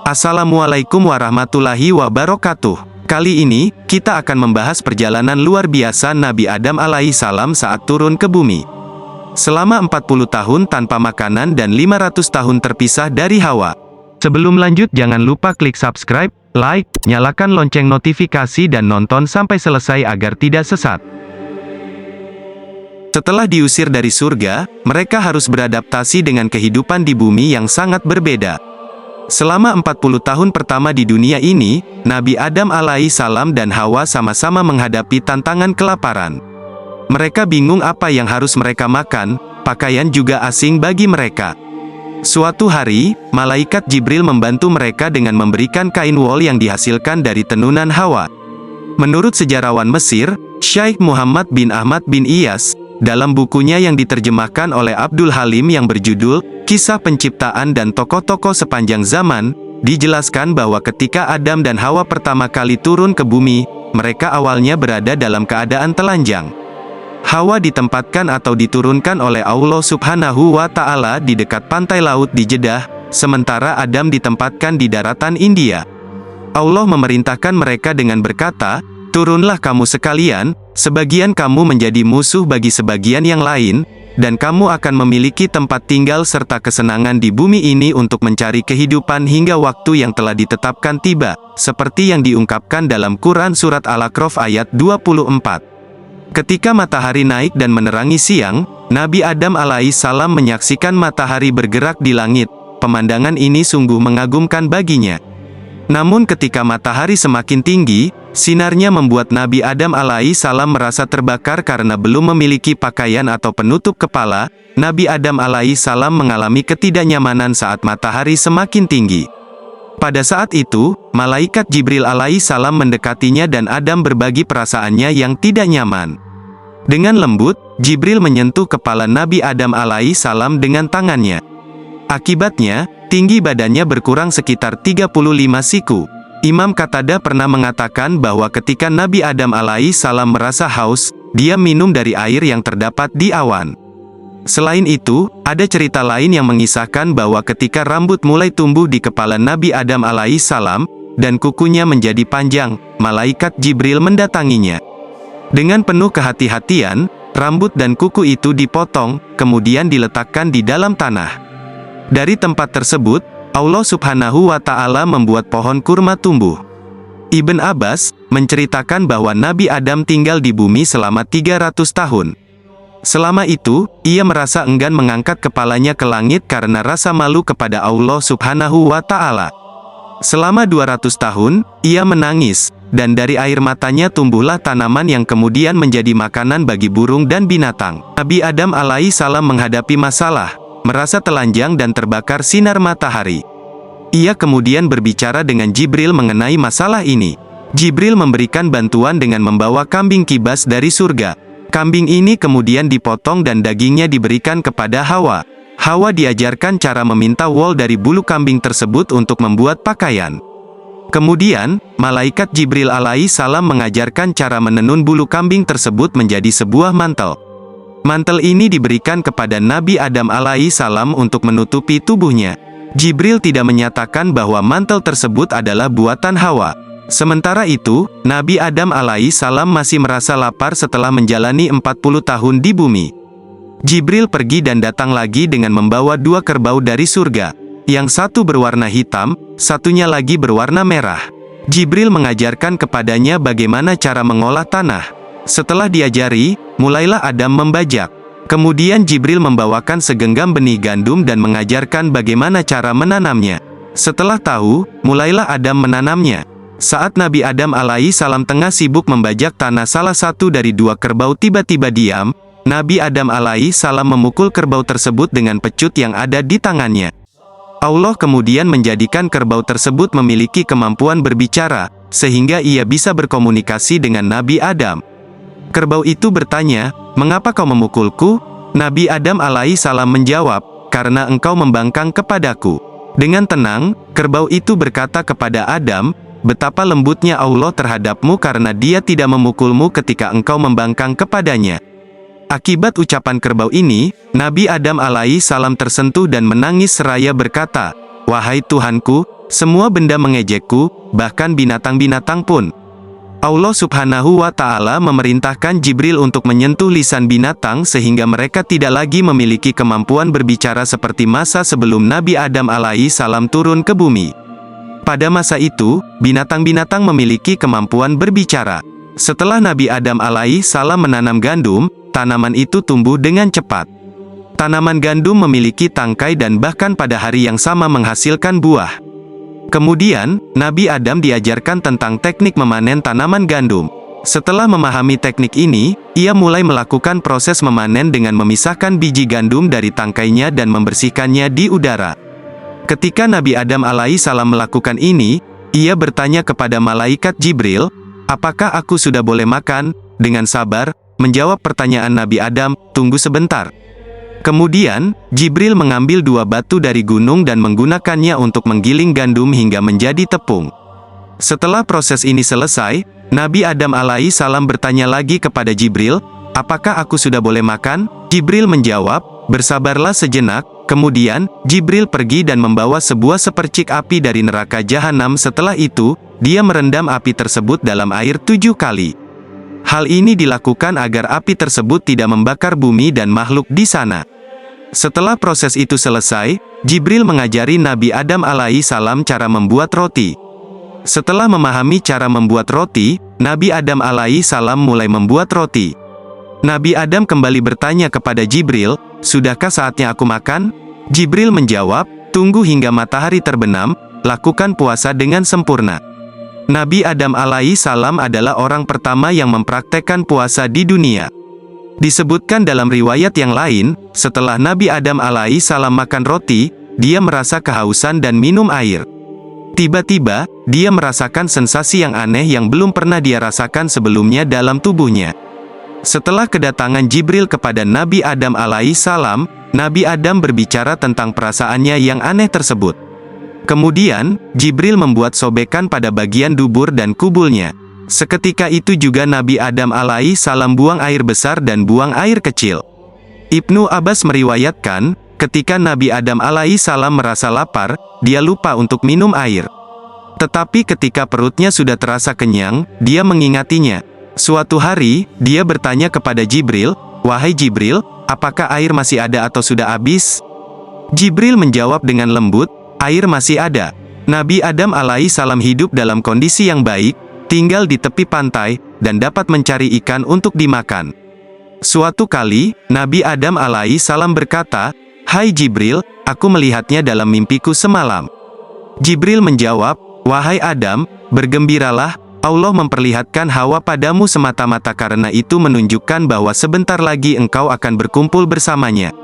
Assalamualaikum warahmatullahi wabarakatuh. Kali ini, kita akan membahas perjalanan luar biasa Nabi Adam alaihissalam saat turun ke bumi. Selama 40 tahun tanpa makanan dan 500 tahun terpisah dari Hawa. Sebelum lanjut jangan lupa klik subscribe, like, nyalakan lonceng notifikasi dan nonton sampai selesai agar tidak sesat. Setelah diusir dari surga, mereka harus beradaptasi dengan kehidupan di bumi yang sangat berbeda. Selama 40 tahun pertama di dunia ini, Nabi Adam alaihissalam dan Hawa sama-sama menghadapi tantangan kelaparan. Mereka bingung apa yang harus mereka makan, pakaian juga asing bagi mereka. Suatu hari, malaikat Jibril membantu mereka dengan memberikan kain wol yang dihasilkan dari tenunan Hawa. Menurut sejarawan Mesir, Syekh Muhammad bin Ahmad bin Iyas, dalam bukunya yang diterjemahkan oleh Abdul Halim yang berjudul Kisah Penciptaan dan Tokoh-Tokoh Sepanjang Zaman, dijelaskan bahwa ketika Adam dan Hawa pertama kali turun ke bumi, mereka awalnya berada dalam keadaan telanjang. Hawa ditempatkan atau diturunkan oleh Allah Subhanahu wa Ta'ala di dekat pantai laut di Jeddah, sementara Adam ditempatkan di daratan India. Allah memerintahkan mereka dengan berkata, "Turunlah kamu sekalian, sebagian kamu menjadi musuh bagi sebagian yang lain, dan kamu akan memiliki tempat tinggal serta kesenangan di bumi ini untuk mencari kehidupan hingga waktu yang telah ditetapkan tiba," seperti yang diungkapkan dalam Quran Surat Al-A'raf ayat 24. Ketika matahari naik dan menerangi siang, Nabi Adam alaihissalam menyaksikan matahari bergerak di langit. Pemandangan ini sungguh mengagumkan baginya. Namun ketika matahari semakin tinggi, sinarnya membuat Nabi Adam alaihissalam merasa terbakar karena belum memiliki pakaian atau penutup kepala. Nabi Adam alaihissalam mengalami ketidaknyamanan saat matahari semakin tinggi. Pada saat itu, malaikat Jibril alaihissalam mendekatinya dan Adam berbagi perasaannya yang tidak nyaman. Dengan lembut, Jibril menyentuh kepala Nabi Adam alaihissalam dengan tangannya. Akibatnya, tinggi badannya berkurang sekitar 35 siku. Imam Qatadah pernah mengatakan bahwa ketika Nabi Adam alaihissalam merasa haus, dia minum dari air yang terdapat di awan. Selain itu, ada cerita lain yang mengisahkan bahwa ketika rambut mulai tumbuh di kepala Nabi Adam alaihissalam, dan kukunya menjadi panjang, malaikat Jibril mendatanginya. Dengan penuh kehati-hatian, rambut dan kuku itu dipotong, kemudian diletakkan di dalam tanah. Dari tempat tersebut, Allah Subhanahu wa Ta'ala membuat pohon kurma tumbuh. Ibn Abbas menceritakan bahwa Nabi Adam tinggal di bumi selama 300 tahun. Selama itu, ia merasa enggan mengangkat kepalanya ke langit karena rasa malu kepada Allah Subhanahu wa Ta'ala. Selama 200 tahun, ia menangis, dan dari air matanya tumbuhlah tanaman yang kemudian menjadi makanan bagi burung dan binatang. Nabi Adam alaihissalam menghadapi masalah, merasa telanjang dan terbakar sinar matahari. Ia kemudian berbicara dengan Jibril mengenai masalah ini. Jibril memberikan bantuan dengan membawa kambing kibas dari surga. Kambing ini kemudian dipotong dan dagingnya diberikan kepada Hawa. Hawa diajarkan cara meminta wol dari bulu kambing tersebut untuk membuat pakaian. Kemudian, malaikat Jibril alaihissalam mengajarkan cara menenun bulu kambing tersebut menjadi sebuah mantel. Mantel ini diberikan kepada Nabi Adam alaihissalam untuk menutupi tubuhnya. Jibril tidak menyatakan bahwa mantel tersebut adalah buatan Hawa. Sementara itu, Nabi Adam alaihissalam masih merasa lapar setelah menjalani 40 tahun di bumi. Jibril pergi dan datang lagi dengan membawa 2 kerbau dari surga. Yang satu berwarna hitam, satunya lagi berwarna merah. Jibril mengajarkan kepadanya bagaimana cara mengolah tanah. Setelah diajari, mulailah Adam membajak. Kemudian Jibril membawakan segenggam benih gandum dan mengajarkan bagaimana cara menanamnya. Setelah tahu, mulailah Adam menanamnya. Saat Nabi Adam alaihissalam tengah sibuk membajak tanah, salah satu dari 2 kerbau tiba-tiba diam. Nabi Adam alaihissalam memukul kerbau tersebut dengan pecut yang ada di tangannya. Allah kemudian menjadikan kerbau tersebut memiliki kemampuan berbicara, sehingga ia bisa berkomunikasi dengan Nabi Adam. Kerbau itu bertanya, "Mengapa kau memukulku?" Nabi Adam alaihissalam menjawab, "Karena engkau membangkang kepadaku." Dengan tenang, kerbau itu berkata kepada Adam, "Betapa lembutnya Allah terhadapmu karena Dia tidak memukulmu ketika engkau membangkang kepadanya." Akibat ucapan kerbau ini, Nabi Adam alaihissalam tersentuh dan menangis seraya berkata, "Wahai Tuhanku, Semua benda mengejekku, bahkan binatang-binatang pun. Allah Subhanahu wa Ta'ala memerintahkan Jibril untuk menyentuh lisan binatang sehingga mereka tidak lagi memiliki kemampuan berbicara seperti masa sebelum Nabi Adam alaihi salam turun ke bumi. Pada masa itu, binatang-binatang memiliki kemampuan berbicara. Setelah Nabi Adam alaihi salam menanam gandum, tanaman itu tumbuh dengan cepat. Tanaman gandum memiliki tangkai dan bahkan pada hari yang sama menghasilkan buah. Kemudian, Nabi Adam diajarkan tentang teknik memanen tanaman gandum. Setelah memahami teknik ini, ia mulai melakukan proses memanen dengan memisahkan biji gandum dari tangkainya dan membersihkannya di udara. Ketika Nabi Adam alaihi salam melakukan ini, ia bertanya kepada malaikat Jibril, "Apakah aku sudah boleh makan?" Dengan sabar, menjawab pertanyaan Nabi Adam, "Tunggu sebentar." Kemudian, Jibril mengambil 2 batu dari gunung dan menggunakannya untuk menggiling gandum hingga menjadi tepung. Setelah proses ini selesai, Nabi Adam alaihi salam bertanya lagi kepada Jibril, "Apakah aku sudah boleh makan?" Jibril menjawab, "Bersabarlah sejenak." Kemudian, Jibril pergi dan membawa sebuah sepercik api dari neraka jahanam. Setelah itu, dia merendam api tersebut dalam air 7 kali. Hal ini dilakukan agar api tersebut tidak membakar bumi dan makhluk di sana. Setelah proses itu selesai, Jibril mengajari Nabi Adam alaihi salam cara membuat roti. Setelah memahami cara membuat roti, Nabi Adam alaihi salam mulai membuat roti. Nabi Adam kembali bertanya kepada Jibril, "Sudahkah saatnya aku makan?" Jibril menjawab, "Tunggu hingga matahari terbenam, lakukan puasa dengan sempurna." Nabi Adam alaihi salam adalah orang pertama yang mempraktekkan puasa di dunia. Disebutkan dalam riwayat yang lain, setelah Nabi Adam alaihi salam makan roti, dia merasa kehausan dan minum air. Tiba-tiba, dia merasakan sensasi yang aneh yang belum pernah dia rasakan sebelumnya dalam tubuhnya. Setelah kedatangan Jibril kepada Nabi Adam alaihi salam, Nabi Adam berbicara tentang perasaannya yang aneh tersebut. Kemudian, Jibril membuat sobekan pada bagian dubur dan kubulnya. Seketika itu juga Nabi Adam alaihi salam buang air besar dan buang air kecil. Ibnu Abbas meriwayatkan, ketika Nabi Adam alaihi salam merasa lapar, dia lupa untuk minum air. Tetapi ketika perutnya sudah terasa kenyang, dia mengingatinya. Suatu hari, dia bertanya kepada Jibril, "Wahai Jibril, apakah air masih ada atau sudah habis?" Jibril menjawab dengan lembut, "Air masih ada." Nabi Adam alaihi salam hidup dalam kondisi yang baik, tinggal di tepi pantai, dan dapat mencari ikan untuk dimakan. Suatu kali, Nabi Adam alaihi salam berkata, "Hai Jibril, aku melihatnya dalam mimpiku semalam." Jibril menjawab, "Wahai Adam, bergembiralah, Allah memperlihatkan Hawa padamu semata-mata karena itu menunjukkan bahwa sebentar lagi engkau akan berkumpul bersamanya."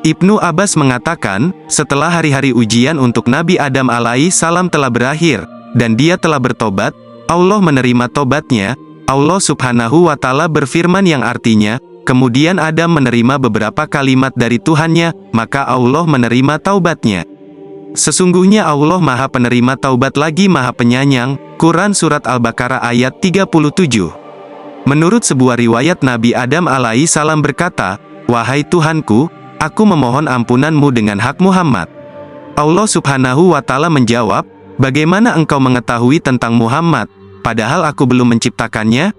Ibnu Abbas mengatakan, setelah hari-hari ujian untuk Nabi Adam alaihi salam telah berakhir, dan dia telah bertobat, Allah menerima tobatnya. Allah Subhanahu wa Ta'ala berfirman yang artinya, kemudian Adam menerima beberapa kalimat dari Tuhannya, maka Allah menerima taubatnya. Sesungguhnya Allah Maha Penerima Taubat lagi Maha Penyayang. Quran Surat Al-Baqarah ayat 37. Menurut sebuah riwayat Nabi Adam alaihi salam berkata, "Wahai Tuhanku, aku memohon ampunanmu dengan hak Muhammad." Allah Subhanahu wa Ta'ala menjawab, "Bagaimana engkau mengetahui tentang Muhammad, padahal aku belum menciptakannya?"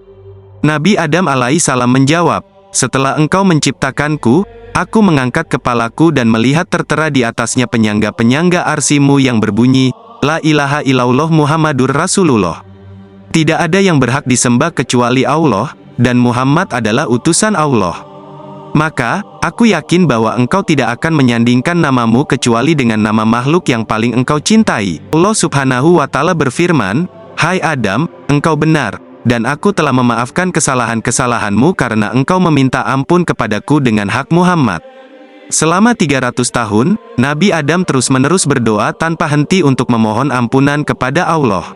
Nabi Adam alaihi salam menjawab, "Setelah engkau menciptakanku, aku mengangkat kepalaku dan melihat tertera di atasnya penyangga-penyangga arsimu yang berbunyi, La ilaha illallah Muhammadur Rasulullah. Tidak ada yang berhak disembah kecuali Allah, dan Muhammad adalah utusan Allah. Maka, aku yakin bahwa engkau tidak akan menyandingkan namamu kecuali dengan nama makhluk yang paling engkau cintai." Allah Subhanahu wa Ta'ala berfirman, "Hai Adam, engkau benar, dan aku telah memaafkan kesalahan-kesalahanmu karena engkau meminta ampun kepadaku dengan hak Muhammad." Selama 300 tahun, Nabi Adam terus-menerus berdoa tanpa henti untuk memohon ampunan kepada Allah.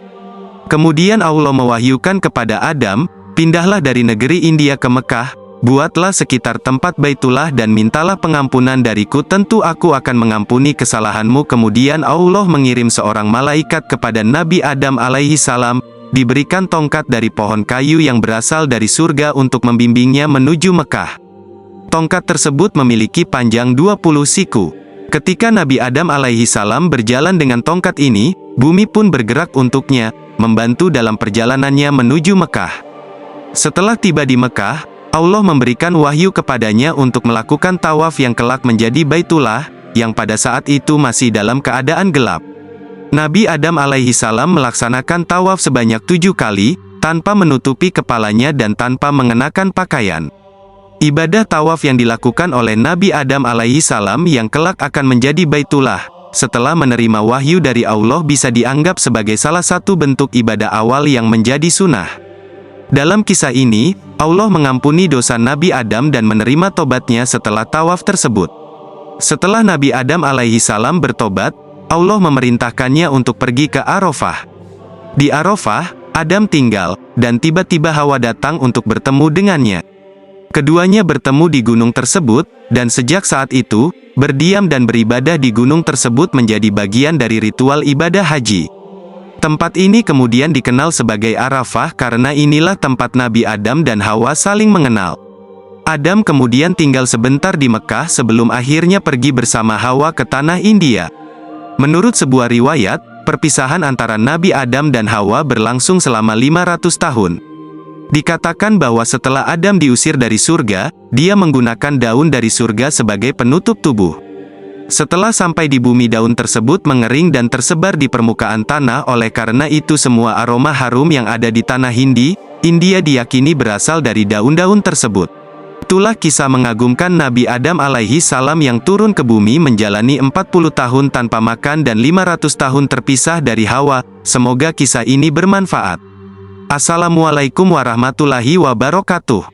Kemudian Allah mewahyukan kepada Adam, "Pindahlah dari negeri India ke Mekah, buatlah sekitar tempat Baitullah dan mintalah pengampunan dariku, tentu aku akan mengampuni kesalahanmu." Kemudian Allah mengirim seorang malaikat kepada Nabi Adam alaihi salam, diberikan tongkat dari pohon kayu yang berasal dari surga untuk membimbingnya menuju Mekah. Tongkat tersebut memiliki panjang 20 siku. Ketika Nabi Adam alaihi salam berjalan dengan tongkat ini, bumi pun bergerak untuknya, membantu dalam perjalanannya menuju Mekah. Setelah tiba di Mekah, Allah memberikan wahyu kepadanya untuk melakukan tawaf yang kelak menjadi Baitullah, yang pada saat itu masih dalam keadaan gelap. Nabi Adam alaihi salam melaksanakan tawaf sebanyak 7 kali, tanpa menutupi kepalanya dan tanpa mengenakan pakaian. Ibadah tawaf yang dilakukan oleh Nabi Adam alaihi salam yang kelak akan menjadi Baitullah, setelah menerima wahyu dari Allah bisa dianggap sebagai salah satu bentuk ibadah awal yang menjadi sunnah. Dalam kisah ini, Allah mengampuni dosa Nabi Adam dan menerima tobatnya setelah tawaf tersebut. Setelah Nabi Adam alaihi salam bertobat, Allah memerintahkannya untuk pergi ke Arafah. Di Arafah, Adam tinggal, dan tiba-tiba Hawa datang untuk bertemu dengannya. Keduanya bertemu di gunung tersebut, dan sejak saat itu, berdiam dan beribadah di gunung tersebut menjadi bagian dari ritual ibadah haji. Tempat ini kemudian dikenal sebagai Arafah karena inilah tempat Nabi Adam dan Hawa saling mengenal. Adam kemudian tinggal sebentar di Mekah sebelum akhirnya pergi bersama Hawa ke tanah India. Menurut sebuah riwayat, perpisahan antara Nabi Adam dan Hawa berlangsung selama 500 tahun. Dikatakan bahwa setelah Adam diusir dari surga, dia menggunakan daun dari surga sebagai penutup tubuh. Setelah sampai di bumi, daun tersebut mengering dan tersebar di permukaan tanah. Oleh karena itu semua aroma harum yang ada di tanah India diyakini berasal dari daun-daun tersebut. Itulah kisah mengagumkan Nabi Adam alaihi salam yang turun ke bumi menjalani 40 tahun tanpa makan dan 500 tahun terpisah dari Hawa. Semoga kisah ini bermanfaat. Assalamualaikum warahmatullahi wabarakatuh.